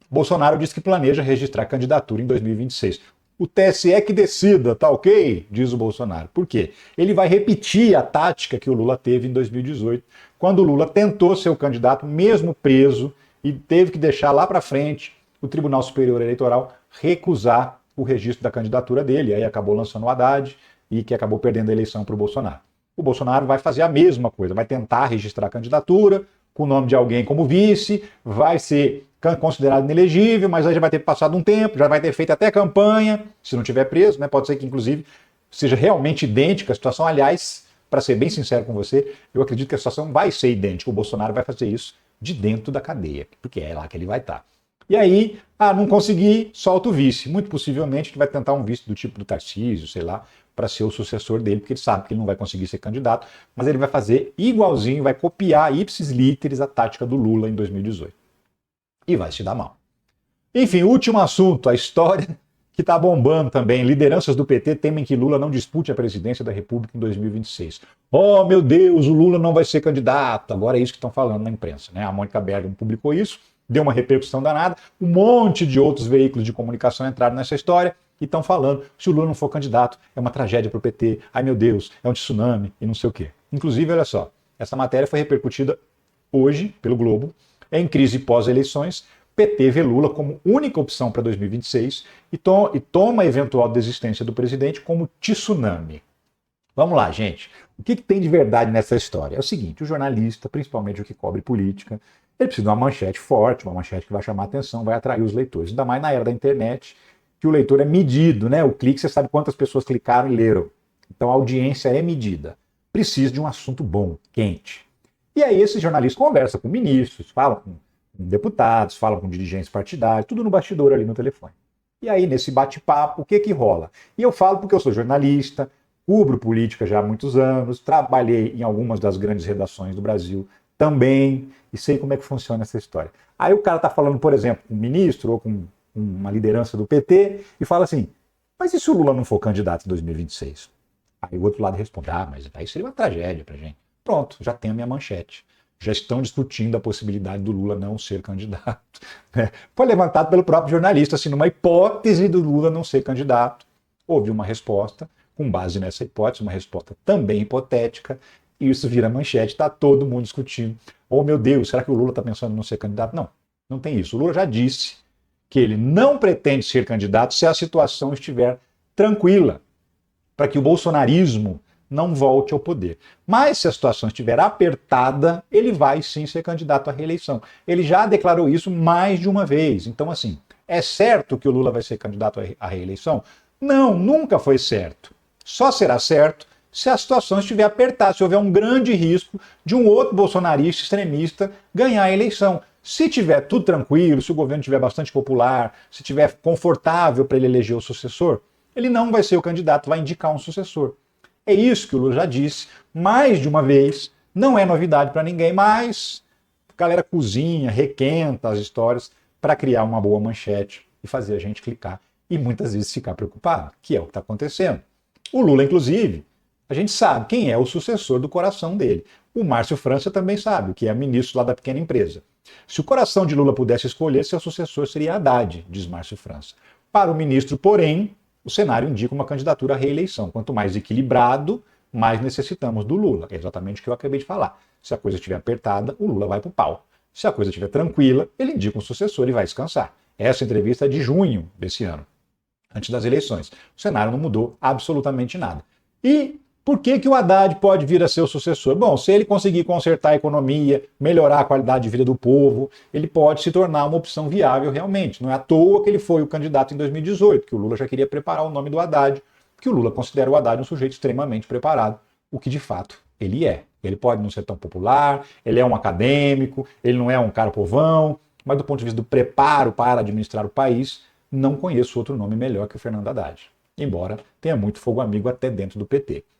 Bolsonaro diz que planeja registrar candidatura em 2026. O TSE que decida, tá ok? Diz o Bolsonaro. Por quê? Ele vai repetir a tática que o Lula teve em 2018, quando o Lula tentou ser o candidato, mesmo preso, e teve que deixar lá para frente o Tribunal Superior Eleitoral recusar o registro da candidatura dele. Aí acabou lançando o Haddad e que acabou perdendo a eleição para o Bolsonaro. O Bolsonaro vai fazer a mesma coisa, vai tentar registrar a candidatura com o nome de alguém como vice, vai ser considerado inelegível, mas aí já vai ter passado um tempo, já vai ter feito até campanha, se não tiver preso, né? Pode ser que, inclusive, seja realmente idêntica a situação. Aliás, para ser bem sincero com você, eu acredito que a situação vai ser idêntica. O Bolsonaro vai fazer isso de dentro da cadeia, porque é lá que ele vai estar. E aí, não conseguir, solta o vice. Muito possivelmente ele vai tentar um vice do tipo do Tarcísio, sei lá, para ser o sucessor dele, porque ele sabe que ele não vai conseguir ser candidato, mas ele vai fazer igualzinho, vai copiar ipsis literis a tática do Lula em 2018. E vai se dar mal. Enfim, último assunto, a história que está bombando também. Lideranças do PT temem que Lula não dispute a presidência da República em 2026. Oh, meu Deus, o Lula não vai ser candidato. Agora é isso que estão falando na imprensa, né? A Mônica Bergamo publicou isso, deu uma repercussão danada. Um monte de outros veículos de comunicação entraram nessa história e estão falando, se o Lula não for candidato, é uma tragédia para o PT. Ai, meu Deus, é um tsunami e não sei o quê. Inclusive, olha só, essa matéria foi repercutida hoje pelo Globo. Em crise pós-eleições, PT vê Lula como única opção para 2026 e toma a eventual desistência do presidente como tsunami. Vamos lá, gente. O que tem de verdade nessa história? É o seguinte, o jornalista, principalmente o que cobre política, ele precisa de uma manchete forte, uma manchete que vai chamar a atenção, vai atrair os leitores. Ainda mais na era da internet, que o leitor é medido, né? O clique, você sabe quantas pessoas clicaram e leram. Então a audiência é medida. Precisa de um assunto bom, quente. E aí esse jornalista conversa com ministros, fala com deputados, fala com dirigentes partidários, tudo no bastidor ali no telefone. E aí nesse bate-papo, o que rola? E eu falo porque eu sou jornalista, cubro política já há muitos anos, trabalhei em algumas das grandes redações do Brasil também, e sei como é que funciona essa história. Aí o cara tá falando, por exemplo, com um ministro ou com uma liderança do PT e fala assim, mas e se o Lula não for candidato em 2026? Aí o outro lado responde, mas aí seria uma tragédia pra gente. Pronto, já tenho a minha manchete. Já estão discutindo a possibilidade do Lula não ser candidato. Foi levantado pelo próprio jornalista, assim, numa hipótese do Lula não ser candidato. Houve uma resposta, com base nessa hipótese, uma resposta também hipotética, e isso vira manchete, está todo mundo discutindo. Oh, meu Deus, será que o Lula está pensando em não ser candidato? Não, não tem isso. O Lula já disse que ele não pretende ser candidato se a situação estiver tranquila, para que o bolsonarismo não volte ao poder. Mas se a situação estiver apertada, ele vai sim ser candidato à reeleição. Ele já declarou isso mais de uma vez. Então, assim, é certo que o Lula vai ser candidato à reeleição? Não, nunca foi certo. Só será certo se a situação estiver apertada, se houver um grande risco de um outro bolsonarista extremista ganhar a eleição. Se tiver tudo tranquilo, se o governo estiver bastante popular, se estiver confortável para ele eleger o sucessor, ele não vai ser o candidato, vai indicar um sucessor. É isso que o Lula já disse mais de uma vez, não é novidade para ninguém, mas a galera cozinha, requenta as histórias para criar uma boa manchete e fazer a gente clicar e muitas vezes ficar preocupado, que é o que está acontecendo. O Lula, inclusive, a gente sabe quem é o sucessor do coração dele. O Márcio França também sabe, que é ministro lá da pequena empresa. Se o coração de Lula pudesse escolher, seu sucessor seria Haddad, diz Márcio França. Para o ministro, porém, o cenário indica uma candidatura à reeleição. Quanto mais equilibrado, mais necessitamos do Lula. É exatamente o que eu acabei de falar. Se a coisa estiver apertada, o Lula vai para o pau. Se a coisa estiver tranquila, ele indica um sucessor e vai descansar. Essa entrevista é de junho desse ano, antes das eleições. O cenário não mudou absolutamente nada. E por que o Haddad pode vir a ser o sucessor? Bom, se ele conseguir consertar a economia, melhorar a qualidade de vida do povo, ele pode se tornar uma opção viável realmente. Não é à toa que ele foi o candidato em 2018, que o Lula já queria preparar o nome do Haddad, porque o Lula considera o Haddad um sujeito extremamente preparado, o que de fato ele é. Ele pode não ser tão popular, ele é um acadêmico, ele não é um cara povão, mas do ponto de vista do preparo para administrar o país, não conheço outro nome melhor que o Fernando Haddad. Embora tenha muito fogo amigo até dentro do PT.